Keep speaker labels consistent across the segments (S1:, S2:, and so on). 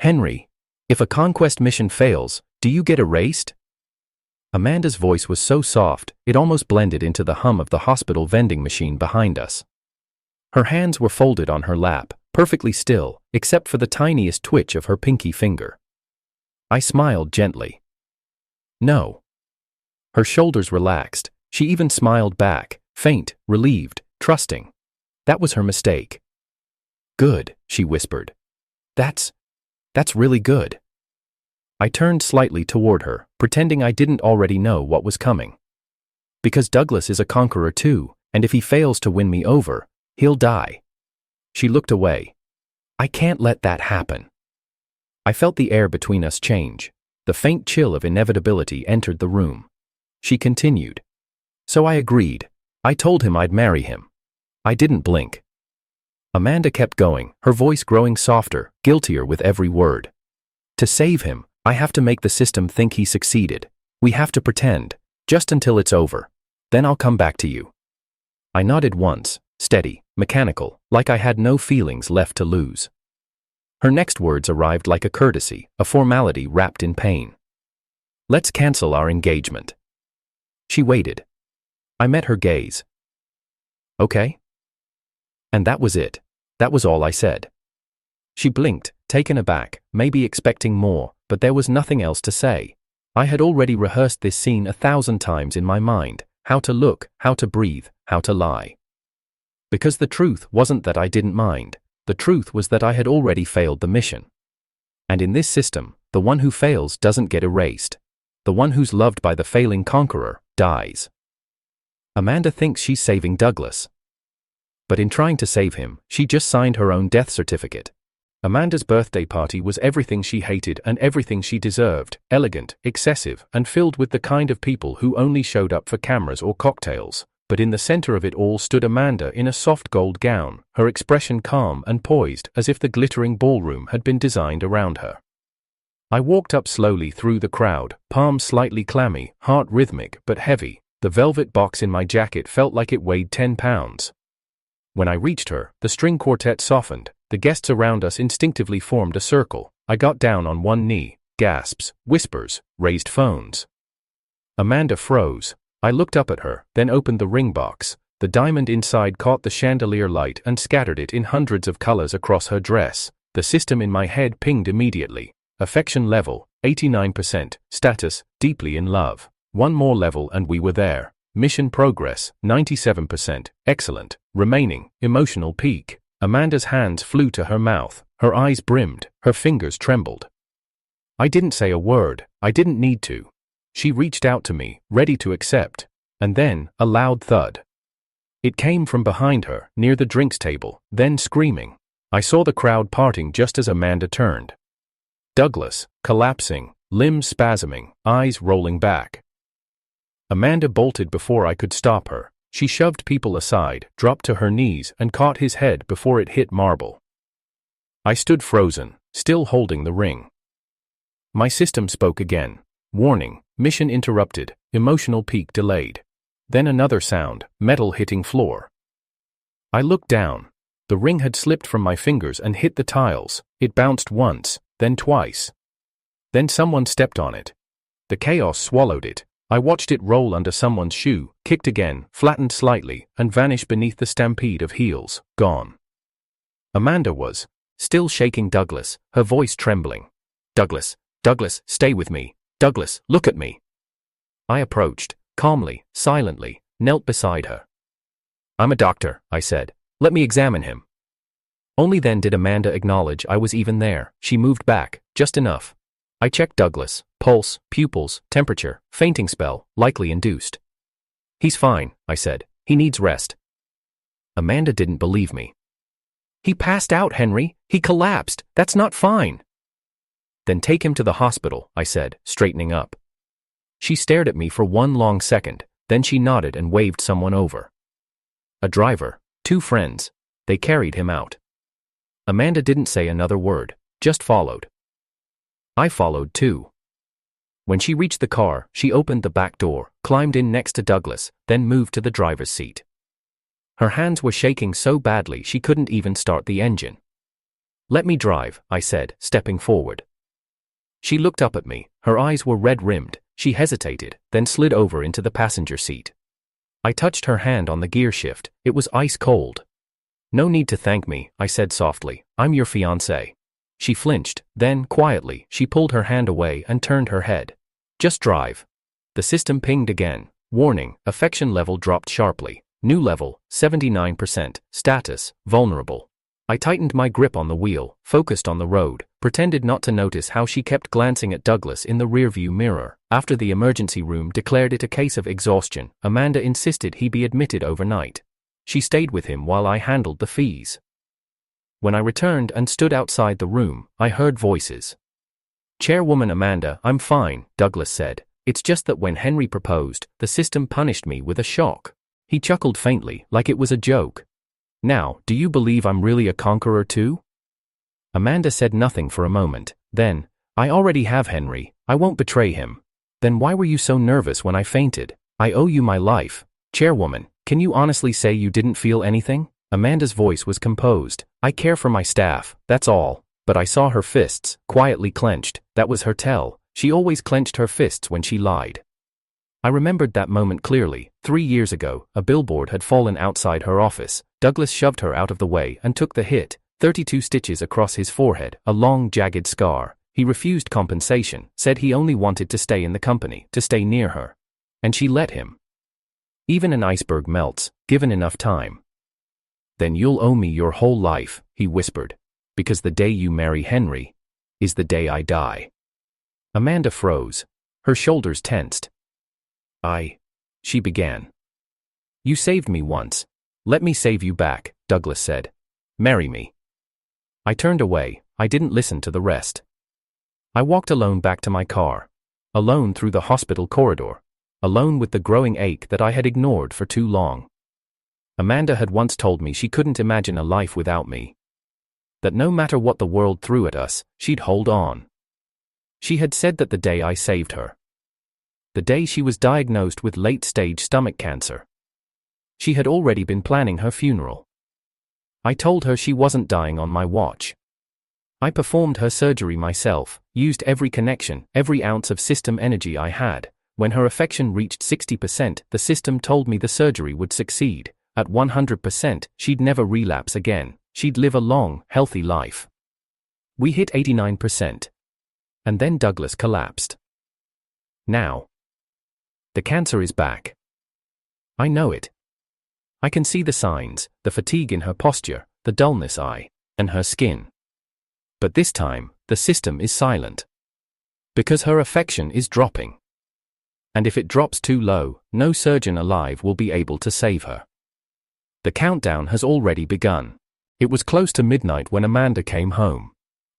S1: Henry, if a conquest mission fails, do you get erased? Amanda's voice was so soft, it almost blended into the hum of the hospital vending machine behind us. Her hands were folded on her lap, perfectly still, except for the tiniest twitch of her pinky finger. I smiled gently. No. Her shoulders relaxed. She even smiled back, faint, relieved, trusting. That was her mistake. Good, she whispered. That's really good. I turned slightly toward her, pretending I didn't already know what was coming. Because Douglas is a conqueror too, and if he fails to win me over, he'll die. She looked away. I can't let that happen. I felt the air between us change. The faint chill of inevitability entered the room. She continued. So I agreed. I told him I'd marry him. I didn't blink. Amanda kept going, her voice growing softer, guiltier with every word. To save him, I have to make the system think he succeeded. We have to pretend, just until it's over. Then I'll come back to you. I nodded once, steady, mechanical, like I had no feelings left to lose. Her next words arrived like a courtesy, a formality wrapped in pain. Let's cancel our engagement. She waited. I met her gaze. Okay? And that was it. That was all I said. She blinked, taken aback, maybe expecting more, but there was nothing else to say. I had already rehearsed this scene 1,000 times in my mind, how to look, how to breathe, how to lie. Because the truth wasn't that I didn't mind, the truth was that I had already failed the mission. And in this system, the one who fails doesn't get erased. The one who's loved by the failing conqueror dies. Amanda thinks she's saving Douglas. But in trying to save him, she just signed her own death certificate. Amanda's birthday party was everything she hated and everything she deserved, elegant, excessive, and filled with the kind of people who only showed up for cameras or cocktails. But in the center of it all stood Amanda in a soft gold gown, her expression calm and poised as if the glittering ballroom had been designed around her. I walked up slowly through the crowd, palms slightly clammy, heart rhythmic but heavy. The velvet box in my jacket felt like it weighed 10 pounds. When I reached her, the string quartet softened. The guests around us instinctively formed a circle. I got down on one knee, gasps, whispers, raised phones. Amanda froze. I looked up at her, then opened the ring box. The diamond inside caught the chandelier light and scattered it in hundreds of colors across her dress. The system in my head pinged immediately. Affection level, 89%. Status, deeply in love. One more level and we were there. Mission progress, 97%. Excellent. Remaining, emotional peak. Amanda's hands flew to her mouth, her eyes brimmed, her fingers trembled. I didn't say a word, I didn't need to. She reached out to me, ready to accept. And then, a loud thud. It came from behind her, near the drinks table, then screaming. I saw the crowd parting just as Amanda turned. Douglas, collapsing, limbs spasming, eyes rolling back. Amanda bolted before I could stop her. She shoved people aside, dropped to her knees, and caught his head before it hit marble. I stood frozen, still holding the ring. My system spoke again. Warning, mission interrupted, emotional peak delayed. Then another sound, metal hitting floor. I looked down. The ring had slipped from my fingers and hit the tiles. It bounced once, then twice. Then someone stepped on it. The chaos swallowed it. I watched it roll under someone's shoe, kicked again, flattened slightly, and vanish beneath the stampede of heels, gone. Amanda was still shaking Douglas, her voice trembling. Douglas, stay with me. Douglas, look at me. I approached, calmly, silently, knelt beside her. I'm a doctor, I said. Let me examine him. Only then did Amanda acknowledge I was even there. She moved back, just enough. I checked Douglas, pulse, pupils, temperature, fainting spell, likely induced. He's fine, I said. He needs rest. Amanda didn't believe me. He passed out, Henry. He collapsed. That's not fine. Then take him to the hospital, I said, straightening up. She stared at me for one long second, then she nodded and waved someone over. A driver, 2 friends. They carried him out. Amanda didn't say another word, just followed. I followed too. When she reached the car, she opened the back door, climbed in next to Douglas, then moved to the driver's seat. Her hands were shaking so badly she couldn't even start the engine. Let me drive, I said, stepping forward. She looked up at me, her eyes were red-rimmed. She hesitated, then slid over into the passenger seat. I touched her hand on the gear shift. It was ice cold. No need to thank me, I said softly. I'm your fiancé. She flinched, then, quietly, she pulled her hand away and turned her head. Just drive. The system pinged again. Warning, affection level dropped sharply. New level, 79%. Status, vulnerable. I tightened my grip on the wheel, focused on the road, pretended not to notice how she kept glancing at Douglas in the rearview mirror. After the emergency room declared it a case of exhaustion, Amanda insisted he be admitted overnight. She stayed with him while I handled the fees. When I returned and stood outside the room, I heard voices. Chairwoman Amanda, I'm fine, Douglas said. It's just that when Henry proposed, the system punished me with a shock. He chuckled faintly, like it was a joke. Now, do you believe I'm really a conqueror too? Amanda said nothing for a moment. Then, I already have Henry. I won't betray him. Then why were you so nervous when I fainted? I owe you my life. Chairwoman, can you honestly say you didn't feel anything? Amanda's voice was composed. I care for my staff, that's all. But I saw her fists, quietly clenched. That was her tell. She always clenched her fists when she lied. I remembered that moment clearly. 3 years ago, a billboard had fallen outside her office. Douglas shoved her out of the way and took the hit. 32 stitches across his forehead, a long, jagged scar. He refused compensation, said he only wanted to stay in the company, to stay near her. And she let him. Even an iceberg melts, given enough time. Then you'll owe me your whole life, he whispered. Because the day you marry Henry is the day I die. Amanda froze. Her shoulders tensed. She began. You saved me once. Let me save you back, Douglas said. Marry me. I turned away. I didn't listen to the rest. I walked alone back to my car. Alone through the hospital corridor. Alone with the growing ache that I had ignored for too long. Amanda had once told me she couldn't imagine a life without me. That no matter what the world threw at us, she'd hold on. She had said that the day I saved her. The day she was diagnosed with late-stage stomach cancer. She had already been planning her funeral. I told her she wasn't dying on my watch. I performed her surgery myself, used every connection, every ounce of system energy I had. When her affection reached 60%, the system told me the surgery would succeed. At 100%, she'd never relapse again. She'd live a long, healthy life. We hit 89%. And then Douglas collapsed. Now, the cancer is back. I know it. I can see the signs, the fatigue in her posture, the dullness and her skin. But this time, the system is silent. Because her affection is dropping. And if it drops too low, no surgeon alive will be able to save her. The countdown has already begun. It was close to midnight when Amanda came home.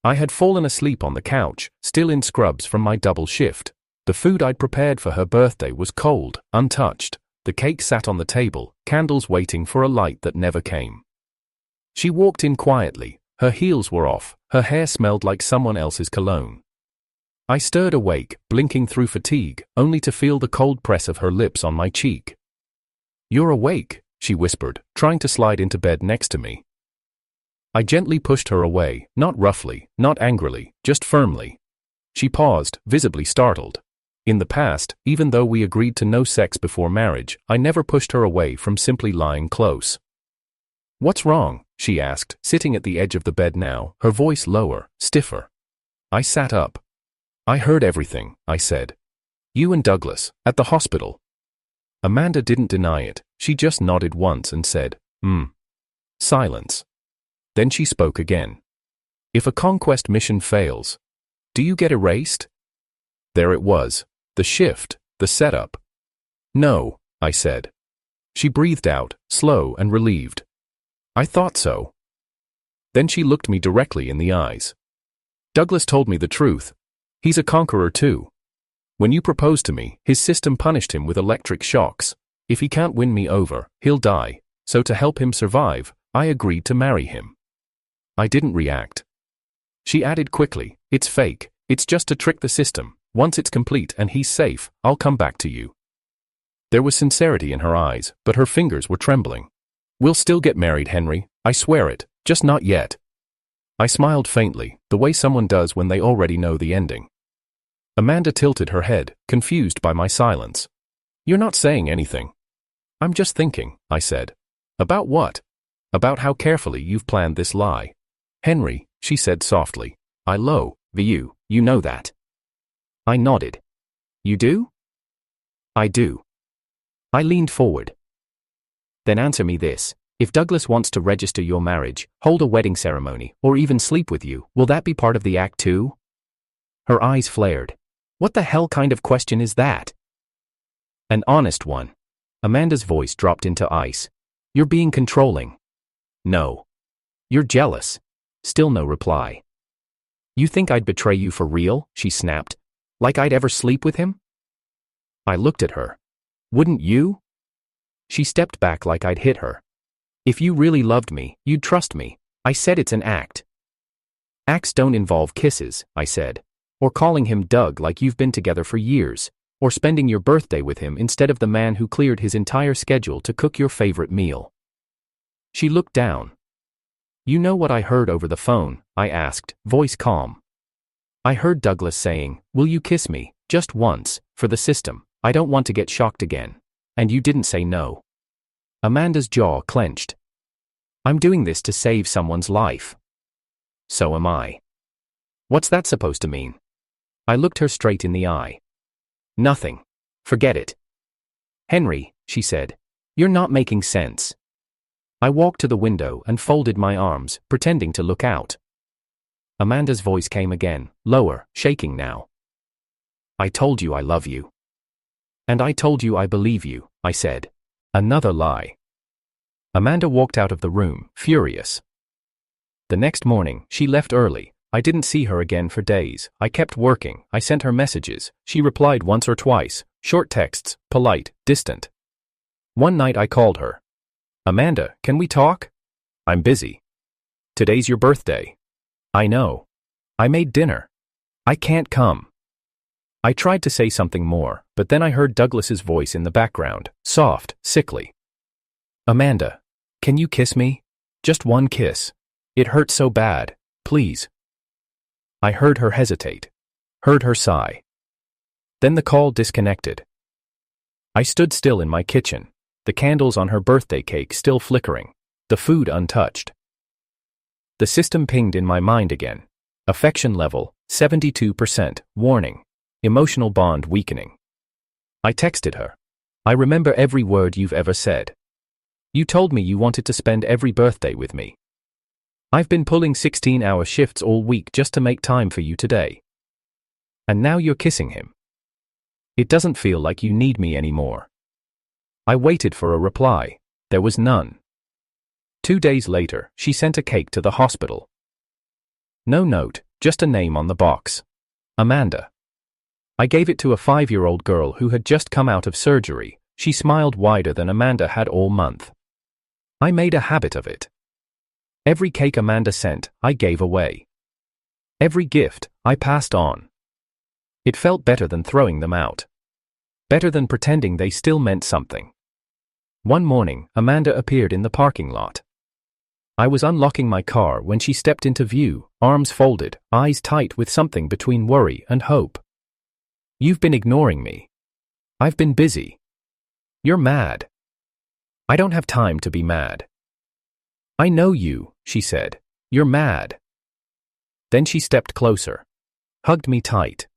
S1: I had fallen asleep on the couch, still in scrubs from my double shift. The food I'd prepared for her birthday was cold, untouched. The cake sat on the table, candles waiting for a light that never came. She walked in quietly. Her heels were off. Her hair smelled like someone else's cologne. I stirred awake, blinking through fatigue, only to feel the cold press of her lips on my cheek. You're awake, she whispered, trying to slide into bed next to me. I gently pushed her away, not roughly, not angrily, just firmly. She paused, visibly startled. In the past, even though we agreed to no sex before marriage, I never pushed her away from simply lying close. What's wrong? She asked, sitting at the edge of the bed now, her voice lower, stiffer. I sat up. I heard everything, I said. You and Douglas, at the hospital. Amanda didn't deny it, she just nodded once and said, Silence. Then she spoke again. If a conquest mission fails, do you get erased? There it was. The shift, the setup. No, I said. She breathed out, slow and relieved. I thought so. Then she looked me directly in the eyes. Douglas told me the truth. He's a conqueror too. When you proposed to me, his system punished him with electric shocks. If he can't win me over, he'll die. So to help him survive, I agreed to marry him. I didn't react. She added quickly, it's fake. It's just to trick the system. Once it's complete and he's safe, I'll come back to you. There was sincerity in her eyes, but her fingers were trembling. We'll still get married, Henry. I swear it, just not yet. I smiled faintly, the way someone does when they already know the ending. Amanda tilted her head, confused by my silence. You're not saying anything. I'm just thinking, I said. About what? About how carefully you've planned this lie. Henry, she said softly. I love you, you know that. I nodded. You do? I do. I leaned forward. Then answer me this. If Douglas wants to register your marriage, hold a wedding ceremony, or even sleep with you, will that be part of the act too? Her eyes flared. What the hell kind of question is that? An honest one. Amanda's voice dropped into ice. You're being controlling. No. You're jealous. Still no reply. You think I'd betray you for real? She snapped. Like I'd ever sleep with him? I looked at her. Wouldn't you? She stepped back like I'd hit her. If you really loved me, you'd trust me. I said it's an act. Acts don't involve kisses, I said. Or calling him Doug like you've been together for years. Or spending your birthday with him instead of the man who cleared his entire schedule to cook your favorite meal. She looked down. You know what I heard over the phone? I asked, voice calm. I heard Douglas saying, will you kiss me, just once, for the system, I don't want to get shocked again. And you didn't say no. Amanda's jaw clenched. I'm doing this to save someone's life. So am I. What's that supposed to mean? I looked her straight in the eye. Nothing. Forget it. Henry, she said, you're not making sense. I walked to the window and folded my arms, pretending to look out. Amanda's voice came again, lower, shaking now. I told you I love you. And I told you I believe you, I said. Another lie. Amanda walked out of the room, furious. The next morning, she left early. I didn't see her again for days. I kept working. I sent her messages. She replied once or twice, short texts, polite, distant. One night I called her. Amanda, can we talk? I'm busy. Today's your birthday. I know. I made dinner. I can't come. I tried to say something more, but then I heard Douglas's voice in the background, soft, sickly. Amanda, can you kiss me? Just one kiss. It hurts so bad, please. I heard her hesitate, heard her sigh. Then the call disconnected. I stood still in my kitchen, the candles on her birthday cake still flickering, the food untouched. The system pinged in my mind again. Affection level, 72%, warning. Emotional bond weakening. I texted her. I remember every word you've ever said. You told me you wanted to spend every birthday with me. I've been pulling 16-hour shifts all week just to make time for you today. And now you're kissing him. It doesn't feel like you need me anymore. I waited for a reply. There was none. 2 days later, she sent a cake to the hospital. No note, just a name on the box. Amanda. I gave it to a 5-year-old girl who had just come out of surgery. She smiled wider than Amanda had all month. I made a habit of it. Every cake Amanda sent, I gave away. Every gift, I passed on. It felt better than throwing them out. Better than pretending they still meant something. One morning, Amanda appeared in the parking lot. I was unlocking my car when she stepped into view, arms folded, eyes tight with something between worry and hope. You've been ignoring me. I've been busy. You're mad. I don't have time to be mad. I know you, she said. You're mad. Then she stepped closer. Hugged me tight.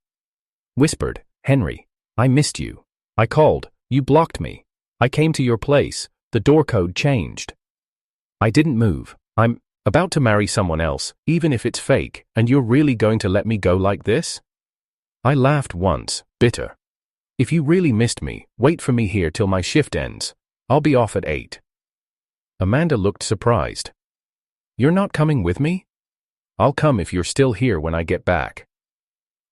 S1: Whispered, Henry, I missed you. I called, you blocked me. I came to your place, the door code changed. I didn't move. I'm about to marry someone else, even if it's fake, and you're really going to let me go like this? I laughed once, bitter. If you really missed me, wait for me here till my shift ends. I'll be off at 8. Amanda looked surprised. You're not coming with me? I'll come if you're still here when I get back.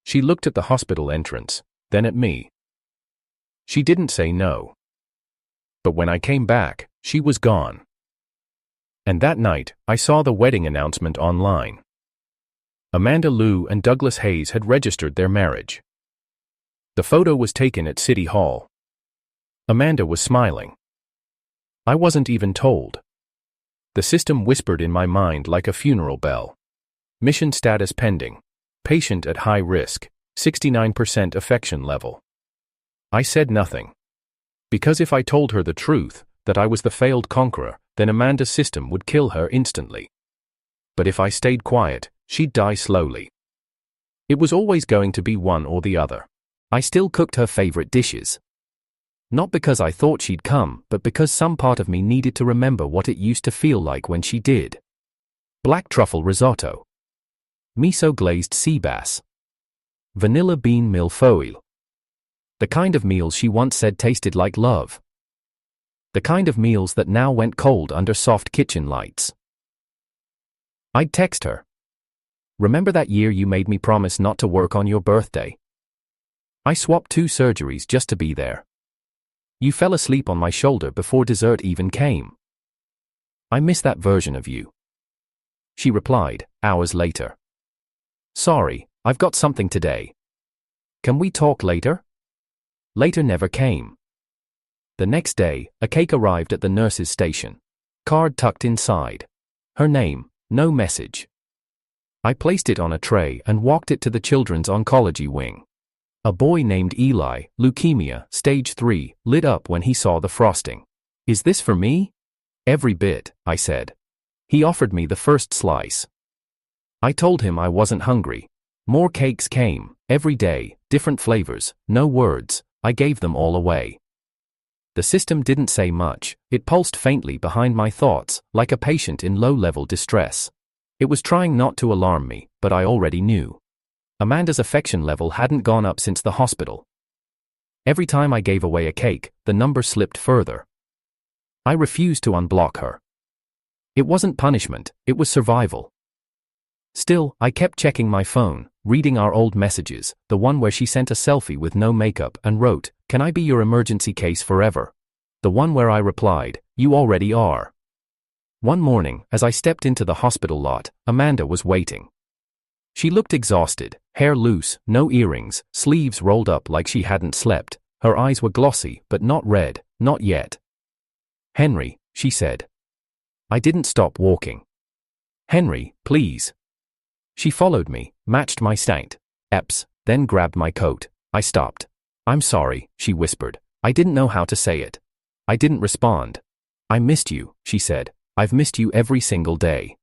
S1: She looked at the hospital entrance, then at me. She didn't say no. But when I came back, she was gone. And that night, I saw the wedding announcement online. Amanda Liu and Douglas Hayes had registered their marriage. The photo was taken at City Hall. Amanda was smiling. I wasn't even told. The system whispered in my mind like a funeral bell. Mission status pending. Patient at high risk. 69% affection level. I said nothing. Because if I told her the truth, that I was the failed conqueror, then Amanda's system would kill her instantly. But if I stayed quiet, she'd die slowly. It was always going to be one or the other. I still cooked her favorite dishes. Not because I thought she'd come, but because some part of me needed to remember what it used to feel like when she did. Black truffle risotto. Miso glazed sea bass. Vanilla bean milfoil. The kind of meals she once said tasted like love. The kind of meals that now went cold under soft kitchen lights. I'd text her. Remember that year you made me promise not to work on your birthday? I swapped 2 surgeries just to be there. You fell asleep on my shoulder before dessert even came. I miss that version of you. She replied, hours later. Sorry, I've got something today. Can we talk later? Later never came. The next day, a cake arrived at the nurse's station. Card tucked inside. Her name, no message. I placed it on a tray and walked it to the children's oncology wing. A boy named Eli, leukemia, stage 3, lit up when he saw the frosting. Is this for me? Every bit, I said. He offered me the first slice. I told him I wasn't hungry. More cakes came, every day, different flavors, no words. I gave them all away. The system didn't say much. It pulsed faintly behind my thoughts, like a patient in low-level distress. It was trying not to alarm me, but I already knew. Amanda's affection level hadn't gone up since the hospital. Every time I gave away a cake, the number slipped further. I refused to unblock her. It wasn't punishment, it was survival. Still, I kept checking my phone, reading our old messages, the one where she sent a selfie with no makeup and wrote, "Can I be your emergency case forever?" The one where I replied, "You already are." One morning, as I stepped into the hospital lot, Amanda was waiting. She looked exhausted, hair loose, no earrings, sleeves rolled up like she hadn't slept. Her eyes were glossy, but not red, not yet. "Henry," she said. I didn't stop walking. "Henry, please." She followed me, matched my steps, then grabbed my coat. I stopped. "I'm sorry," she whispered. I didn't know how to say it. I didn't respond. "I missed you," she said. "I've missed you every single day."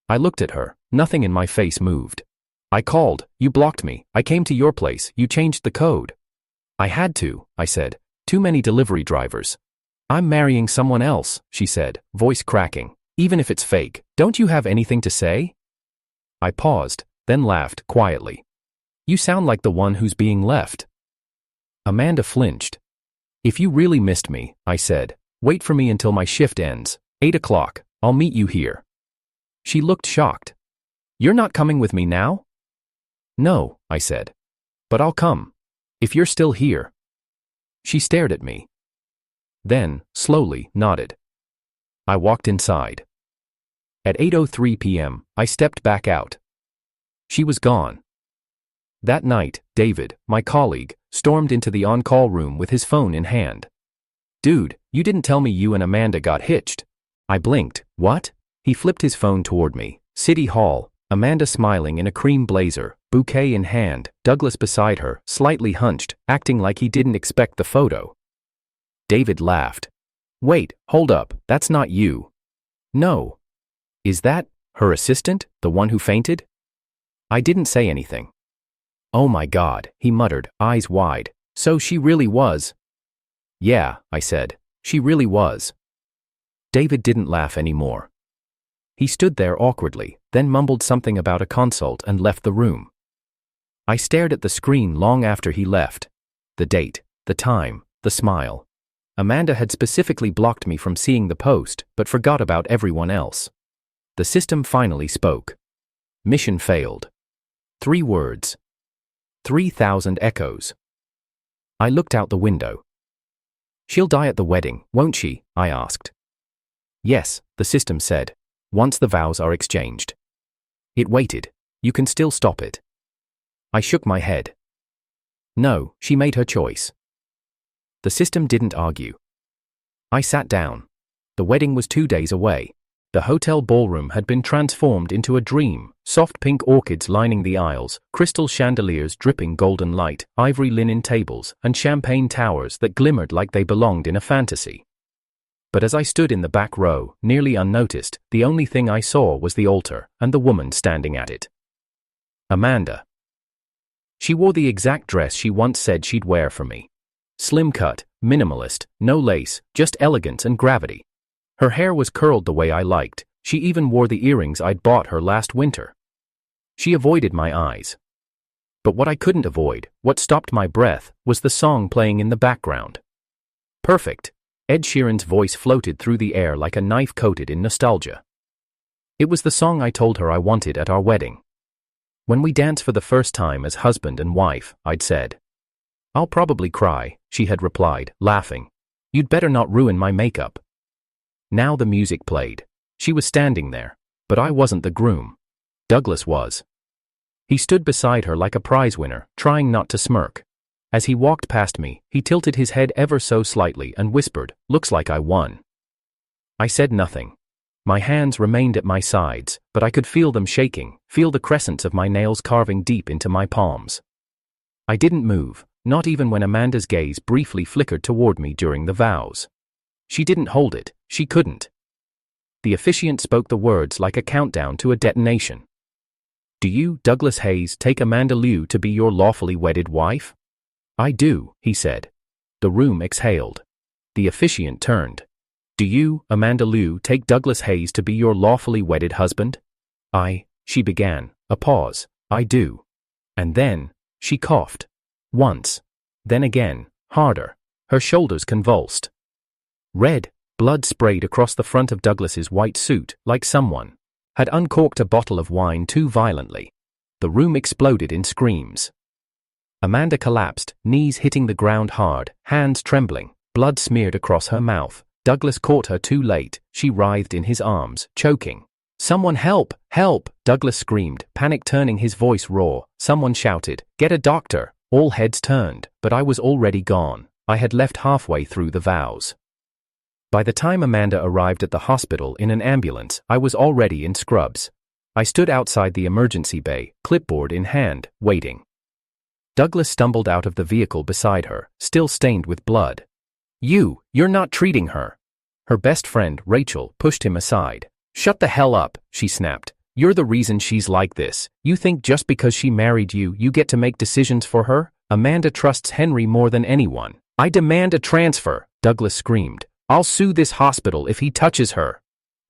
S1: I looked at her. Nothing in my face moved. "I called, you blocked me. I came to your place, you changed the code." "I had to," I said. "Too many delivery drivers." "I'm marrying someone else," she said, voice cracking. "Even if it's fake, don't you have anything to say?" I paused, then laughed quietly. "You sound like the one who's being left." Amanda flinched. "If you really missed me," I said, "wait for me until my shift ends. 8 o'clock, I'll meet you here." She looked shocked. "You're not coming with me now?" "No," I said. "But I'll come. If you're still here." She stared at me. Then, slowly, nodded. I walked inside. At 8:03 p.m., I stepped back out. She was gone. That night, David, my colleague, stormed into the on-call room with his phone in hand. "Dude, you didn't tell me you and Amanda got hitched." I blinked. "What?" He flipped his phone toward me. City Hall, Amanda smiling in a cream blazer, bouquet in hand, Douglas beside her, slightly hunched, acting like he didn't expect the photo. David laughed. "Wait, hold up, that's not you." "No." "Is that her assistant, the one who fainted?" I didn't say anything. "Oh my God," he muttered, eyes wide. "So she really was?" "Yeah," I said. "She really was." David didn't laugh anymore. He stood there awkwardly, then mumbled something about a consult and left the room. I stared at the screen long after he left. The date, the time, the smile. Amanda had specifically blocked me from seeing the post, but forgot about everyone else. The system finally spoke. Mission failed. 3 words. 3,000 echoes. I looked out the window. "She'll die at the wedding, won't she?" I asked. "Yes," the system said, "once the vows are exchanged." It waited. "You can still stop it." I shook my head. "No, she made her choice." The system didn't argue. I sat down. The wedding was 2 days away. The hotel ballroom had been transformed into a dream, soft pink orchids lining the aisles, crystal chandeliers dripping golden light, ivory linen tables, and champagne towers that glimmered like they belonged in a fantasy. But as I stood in the back row, nearly unnoticed, the only thing I saw was the altar and the woman standing at it. Amanda. She wore the exact dress she once said she'd wear for me. Slim cut, minimalist, no lace, just elegance and gravity. Her hair was curled the way I liked. She even wore the earrings I'd bought her last winter. She avoided my eyes. But what I couldn't avoid, what stopped my breath, was the song playing in the background. Perfect. Ed Sheeran's voice floated through the air like a knife coated in nostalgia. It was the song I told her I wanted at our wedding. When we dance for the first time as husband and wife, I'd said. I'll probably cry, she had replied, laughing. You'd better not ruin my makeup. Now the music played. She was standing there, but I wasn't the groom. Douglas was. He stood beside her like a prize winner, trying not to smirk. As he walked past me, he tilted his head ever so slightly and whispered, "Looks like I won." I said nothing. My hands remained at my sides, but I could feel them shaking, feel the crescents of my nails carving deep into my palms. I didn't move, not even when Amanda's gaze briefly flickered toward me during the vows. She didn't hold it, she couldn't. The officiant spoke the words like a countdown to a detonation. Do you, Douglas Hayes, take Amanda Liu to be your lawfully wedded wife? I do, he said. The room exhaled. The officiant turned. Do you, Amanda Liu, take Douglas Hayes to be your lawfully wedded husband? She began, a pause. I do. And then, she coughed. Once. Then again, harder. Her shoulders convulsed. Red blood sprayed across the front of Douglas's white suit, like someone had uncorked a bottle of wine too violently. The room exploded in screams. Amanda collapsed, knees hitting the ground hard, hands trembling, blood smeared across her mouth. Douglas caught her too late. She writhed in his arms, choking. Someone help! Help! Douglas screamed, panic turning his voice raw. Someone shouted, "Get a doctor!" All heads turned, but I was already gone. I had left halfway through the vows. By the time Amanda arrived at the hospital in an ambulance, I was already in scrubs. I stood outside the emergency bay, clipboard in hand, waiting. Douglas stumbled out of the vehicle beside her, still stained with blood. You're not treating her. Her best friend, Rachel, pushed him aside. Shut the hell up, she snapped. You're the reason she's like this. You think just because she married you, you get to make decisions for her? Amanda trusts Henry more than anyone. I demand a transfer, Douglas screamed. I'll sue this hospital if he touches her.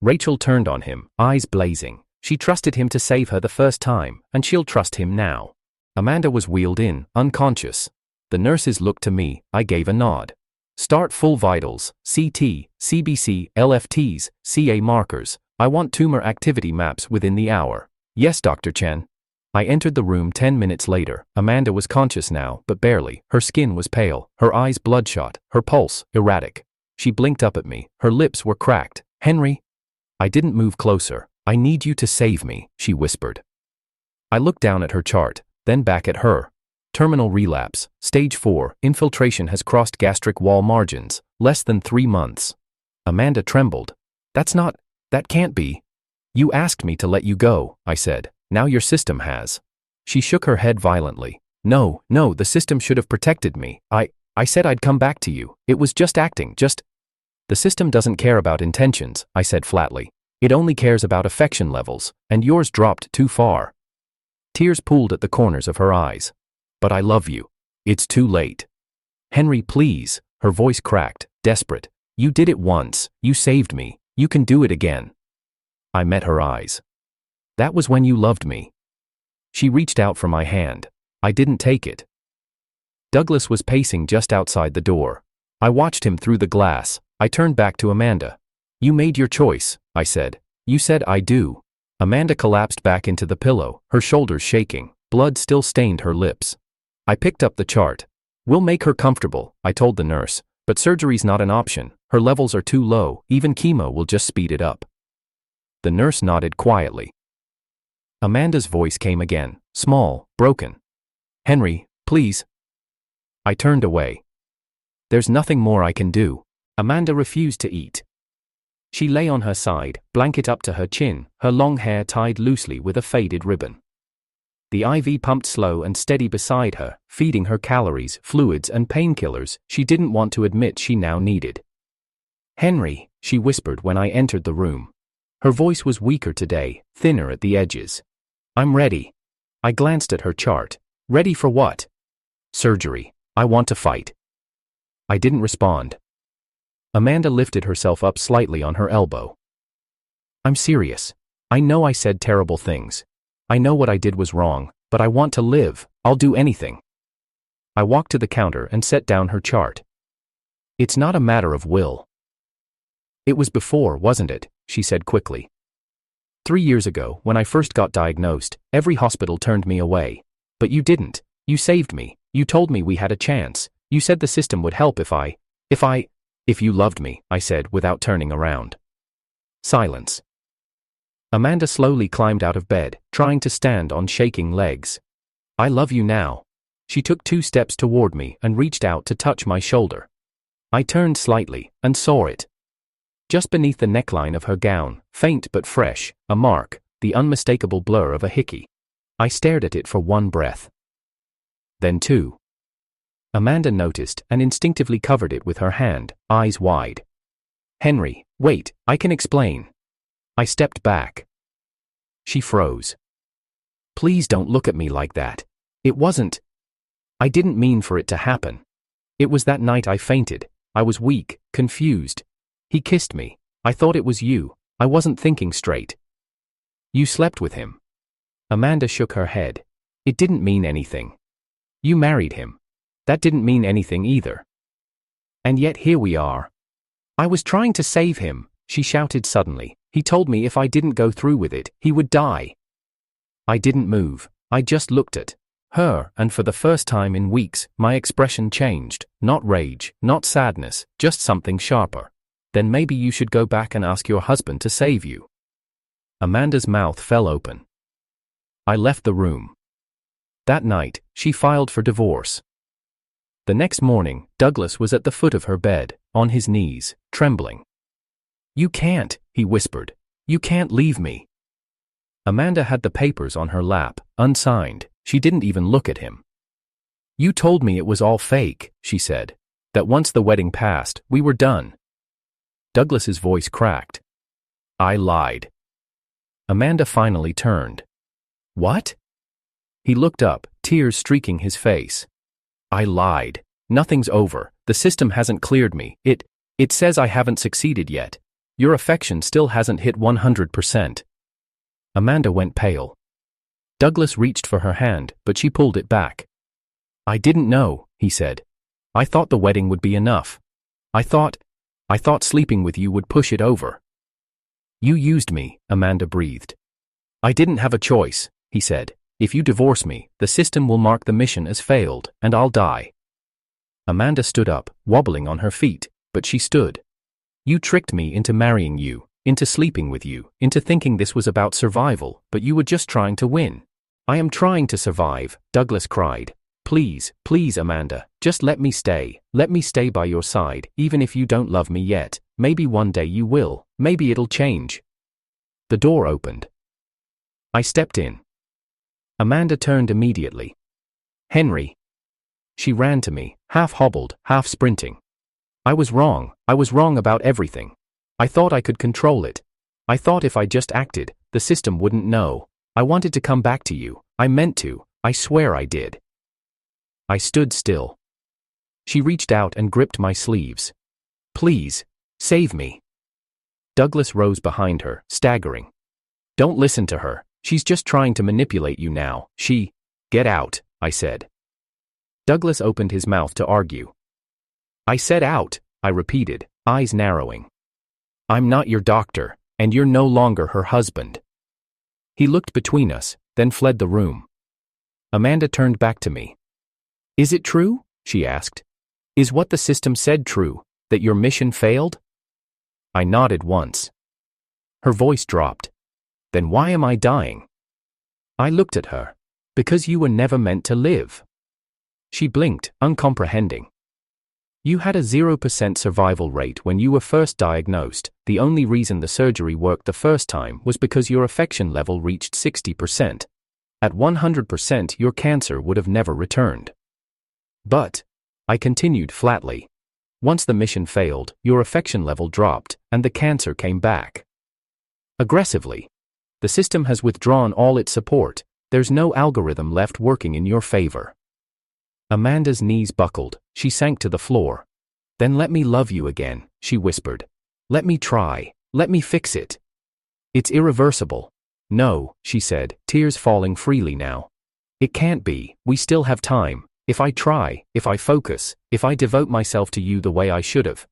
S1: Rachel turned on him, eyes blazing. She trusted him to save her the first time, and she'll trust him now. Amanda was wheeled in, unconscious. The nurses looked to me. I gave a nod. Start full vitals, CT, CBC, LFTs, CA markers. I want tumor activity maps within the hour. Yes, Dr. Chen. I entered the room 10 minutes later. Amanda was conscious now, but barely. Her skin was pale, her eyes bloodshot, her pulse erratic. She blinked up at me. Her lips were cracked. Henry? I didn't move closer. I need you to save me, she whispered. I looked down at her chart, then back at her. Terminal relapse, stage 4, infiltration has crossed gastric wall margins, less than 3 months. Amanda trembled. That can't be. You asked me to let you go, I said. Now your system has. She shook her head violently. No, the system should have protected me. I said I'd come back to you. It was just acting, The system doesn't care about intentions, I said flatly. It only cares about affection levels, and yours dropped too far. Tears pooled at the corners of her eyes. But I love you. It's too late. Henry, please. Her voice cracked, desperate. You did it once. You saved me. You can do it again. I met her eyes. That was when you loved me. She reached out for my hand. I didn't take it. Douglas was pacing just outside the door. I watched him through the glass. I turned back to Amanda. You made your choice, I said. You said I do. Amanda collapsed back into the pillow, her shoulders shaking. Blood still stained her lips. I picked up the chart. We'll make her comfortable, I told the nurse, but surgery's not an option. Her levels are too low, even chemo will just speed it up. The nurse nodded quietly. Amanda's voice came again, small, broken. Henry, please. I turned away. There's nothing more I can do. Amanda refused to eat. She lay on her side, blanket up to her chin, her long hair tied loosely with a faded ribbon. The IV pumped slow and steady beside her, feeding her calories, fluids and painkillers she didn't want to admit she now needed. "Henry," she whispered when I entered the room. Her voice was weaker today, thinner at the edges. "I'm ready." I glanced at her chart. "Ready for what?" "Surgery. I want to fight." I didn't respond. Amanda lifted herself up slightly on her elbow. "I'm serious. I know I said terrible things. I know what I did was wrong, but I want to live. I'll do anything." I walked to the counter and set down her chart. "It's not a matter of will." "It was before, wasn't it?" she said quickly. 3 years ago, when I first got diagnosed, every hospital turned me away. But you didn't. You saved me. You told me we had a chance. You said the system would help if you loved me, I said without turning around. Silence. Amanda slowly climbed out of bed, trying to stand on shaking legs. "I love you now." She took 2 steps toward me and reached out to touch my shoulder. I turned slightly and saw it. Just beneath the neckline of her gown, faint but fresh, a mark, the unmistakable blur of a hickey. I stared at it for 1 breath. Then 2. Amanda noticed and instinctively covered it with her hand, eyes wide. "Henry, wait, I can explain." I stepped back. She froze. "Please don't look at me like that. It wasn't. I didn't mean for it to happen. It was that night I fainted. I was weak, confused. He kissed me. I thought it was you. I wasn't thinking straight." "You slept with him?" Amanda shook her head. "It didn't mean anything." "You married him. That didn't mean anything either." "And yet here we are." "I was trying to save him," she shouted suddenly. "He told me if I didn't go through with it, he would die." I didn't move. I just looked at her, and for the first time in weeks, my expression changed. Not rage, not sadness, just something sharper. "Then maybe you should go back and ask your husband to save you." Amanda's mouth fell open. I left the room. That night, she filed for divorce. The next morning, Douglas was at the foot of her bed, on his knees, trembling. "You can't," he whispered. "You can't leave me." Amanda had the papers on her lap, unsigned. She didn't even look at him. "You told me it was all fake," she said. "That once the wedding passed, we were done." Douglas's voice cracked. "I lied." Amanda finally turned. "What?" He looked up, tears streaking his face. "I lied. Nothing's over. The system hasn't cleared me. It says I haven't succeeded yet. Your affection still hasn't hit 100%. Amanda went pale. Douglas reached for her hand, but she pulled it back. "I didn't know," he said. "I thought the wedding would be enough. I thought sleeping with you would push it over." "You used me," Amanda breathed. "I didn't have a choice," he said. "If you divorce me, the system will mark the mission as failed, and I'll die." Amanda stood up, wobbling on her feet, but she stood. "You tricked me into marrying you, into sleeping with you, into thinking this was about survival, but you were just trying to win." "I am trying to survive," Douglas cried. "Please, please, Amanda, just let me stay. Let me stay by your side, even if you don't love me yet. Maybe one day you will. Maybe it'll change." The door opened. I stepped in. Amanda turned immediately. "Henry." She ran to me, half hobbled, half sprinting. I was wrong about everything. I thought I could control it. I thought if I just acted, the system wouldn't know. I wanted to come back to you. I meant to. I swear I did." I stood still. She reached out and gripped my sleeves. "Please, save me." Douglas rose behind her, staggering. "Don't listen to her. She's just trying to manipulate you now. Get out," I said. Douglas opened his mouth to argue. "I said out," I repeated, eyes narrowing. "I'm not your doctor, and you're no longer her husband." He looked between us, then fled the room. Amanda turned back to me. "Is it true?" she asked. "Is what the system said true, that your mission failed?" I nodded once. Her voice dropped. "Then why am I dying?" I looked at her. "Because you were never meant to live." She blinked, uncomprehending. You had a 0% survival rate when you were first diagnosed. The only reason the surgery worked the first time was because your affection level reached 60%. At 100%, your cancer would have never returned. But, I continued flatly, once the mission failed, your affection level dropped, and the cancer came back. Aggressively. The system has withdrawn all its support. There's no algorithm left working in your favor. Amanda's knees buckled. She sank to the floor. Then let me love you again, she whispered. Let me try. Let me fix it. It's irreversible. No, she said, tears falling freely now. It can't be. We still have time. If I try, if I focus, if I devote myself to you the way I should have.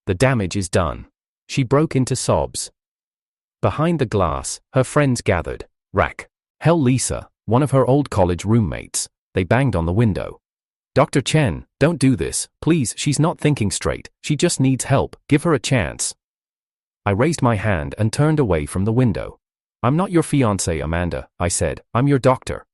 S1: The damage is done. She broke into sobs. Behind the glass, her friends gathered. Hell, Lisa, one of her old college roommates. They banged on the window. Dr. Chen, don't do this, please, she's not thinking straight, she just needs help, give her a chance. I raised my hand and turned away from the window. I'm not your fiancé, Amanda, I said, I'm your doctor.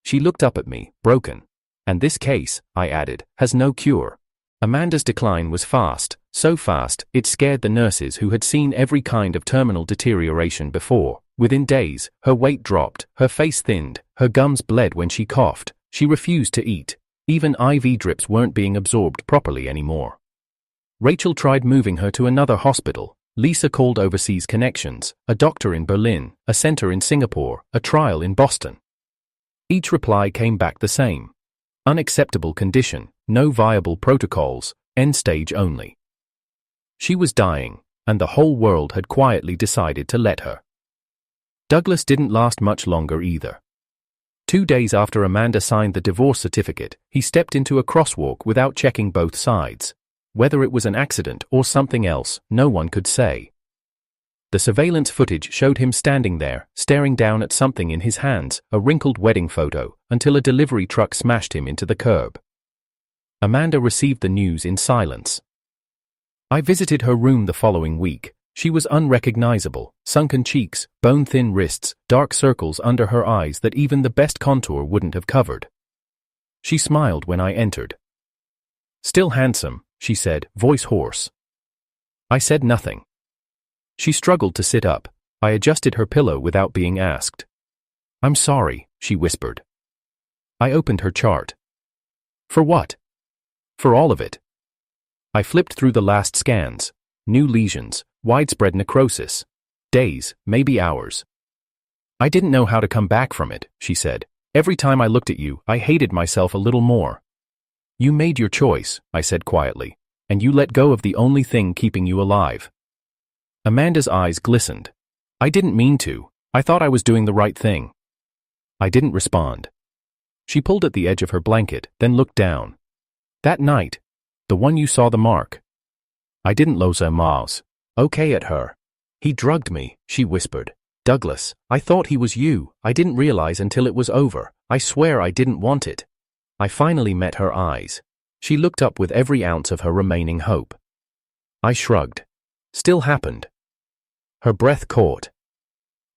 S1: She looked up at me, broken. And this case, I added, has no cure. Amanda's decline was fast, so fast, it scared the nurses who had seen every kind of terminal deterioration before. Within days, her weight dropped, her face thinned, her gums bled when she coughed, she refused to eat. Even IV drips weren't being absorbed properly anymore. Rachel tried moving her to another hospital. Lisa called overseas connections, a doctor in Berlin, a center in Singapore, a trial in Boston. Each reply came back the same. Unacceptable condition, no viable protocols, end stage only. She was dying, and the whole world had quietly decided to let her. Douglas didn't last much longer either. 2 days after Amanda signed the divorce certificate, he stepped into a crosswalk without checking both sides. Whether it was an accident or something else, no one could say. The surveillance footage showed him standing there, staring down at something in his hands, a wrinkled wedding photo, until a delivery truck smashed him into the curb. Amanda received the news in silence. I visited her room the following week. She was unrecognizable, sunken cheeks, bone-thin wrists, dark circles under her eyes that even the best contour wouldn't have covered. She smiled when I entered. Still handsome, she said, voice hoarse. I said nothing. She struggled to sit up. I adjusted her pillow without being asked. I'm sorry, she whispered. I opened her chart. For what? For all of it. I flipped through the last scans. New lesions, widespread necrosis. Days, maybe hours. I didn't know how to come back from it, she said. Every time I looked at you, I hated myself a little more. You made your choice, I said quietly, and you let go of the only thing keeping you alive. Amanda's eyes glistened. I didn't mean to. I thought I was doing the right thing. I didn't respond. She pulled at the edge of her blanket, then looked down. That night, the one you saw the mark. I didn't lose Mars. Okay at her. He drugged me, she whispered. Douglas, I thought he was you. I didn't realize until it was over. I swear I didn't want it. I finally met her eyes. She looked up with every ounce of her remaining hope. I shrugged. Still happened. Her breath caught.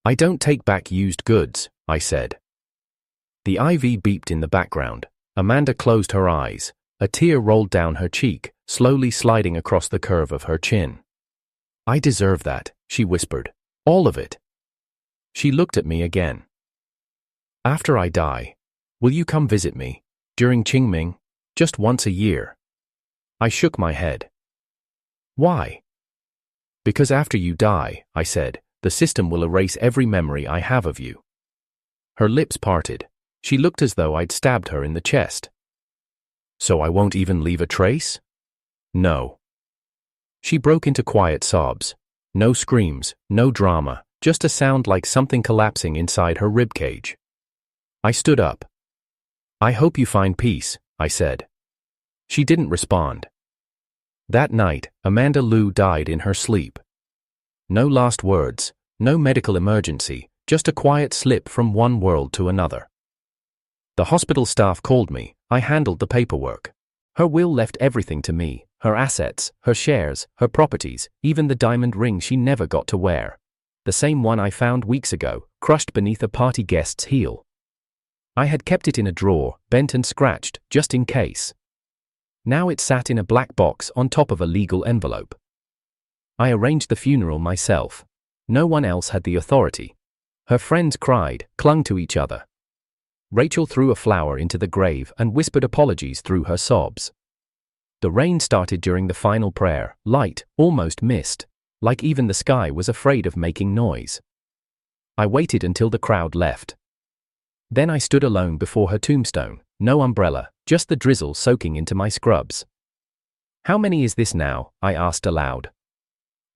S1: I don't take back used goods, I said. The IV beeped in the background. Amanda closed her eyes. A tear rolled down her cheek, slowly sliding across the curve of her chin. I deserve that, she whispered. All of it. She looked at me again. After I die, will you come visit me? During Qingming? Just once a year. I shook my head. Why? Because after you die, I said, the system will erase every memory I have of you. Her lips parted. She looked as though I'd stabbed her in the chest. So I won't even leave a trace? No. She broke into quiet sobs. No screams, no drama, just a sound like something collapsing inside her ribcage. I stood up. I hope you find peace, I said. She didn't respond. That night, Amanda Liu died in her sleep. No last words, no medical emergency, just a quiet slip from one world to another. The hospital staff called me. I handled the paperwork. Her will left everything to me, her assets, her shares, her properties, even the diamond ring she never got to wear. The same one I found weeks ago, crushed beneath a party guest's heel. I had kept it in a drawer, bent and scratched, just in case. Now it sat in a black box on top of a legal envelope. I arranged the funeral myself. No one else had the authority. Her friends cried, clung to each other. Rachel threw a flower into the grave and whispered apologies through her sobs. The rain started during the final prayer, light, almost mist, like even the sky was afraid of making noise. I waited until the crowd left. Then I stood alone before her tombstone, no umbrella, just the drizzle soaking into my scrubs. "How many is this now?" I asked aloud.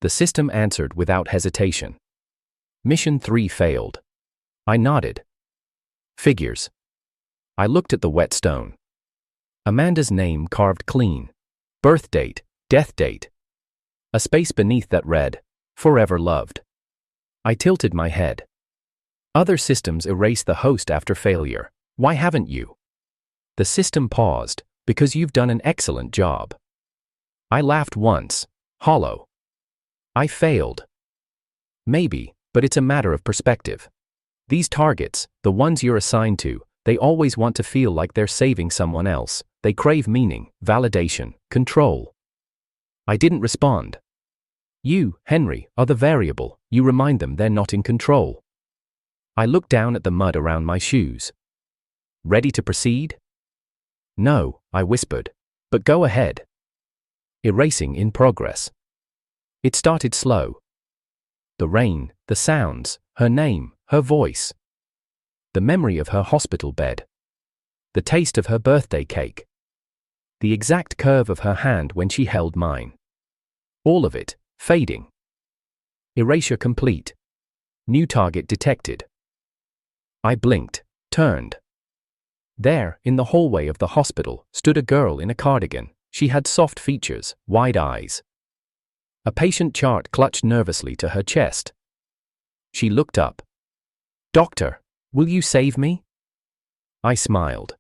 S1: The system answered without hesitation. "Mission 3 failed." I nodded. "Figures." I looked at the wet stone. Amanda's name carved clean. Birth date, death date. A space beneath that read, "Forever loved." I tilted my head. "Other systems erase the host after failure. Why haven't you?" The system paused, "Because you've done an excellent job." I laughed once, hollow. "I failed." "Maybe, but it's a matter of perspective. These targets, the ones you're assigned to, they always want to feel like they're saving someone else. They crave meaning, validation, control." I didn't respond. "You, Henry, are the variable. You remind them they're not in control." I looked down at the mud around my shoes. "Ready to proceed?" "No," I whispered. "But go ahead." Erasing in progress. It started slow. The rain, the sounds, her name, her voice. The memory of her hospital bed. The taste of her birthday cake. The exact curve of her hand when she held mine. All of it, fading. Erasure complete. New target detected. I blinked, turned. There, in the hallway of the hospital, stood a girl in a cardigan. She had soft features, wide eyes. A patient chart clutched nervously to her chest. She looked up. "Doctor, will you save me?" I smiled.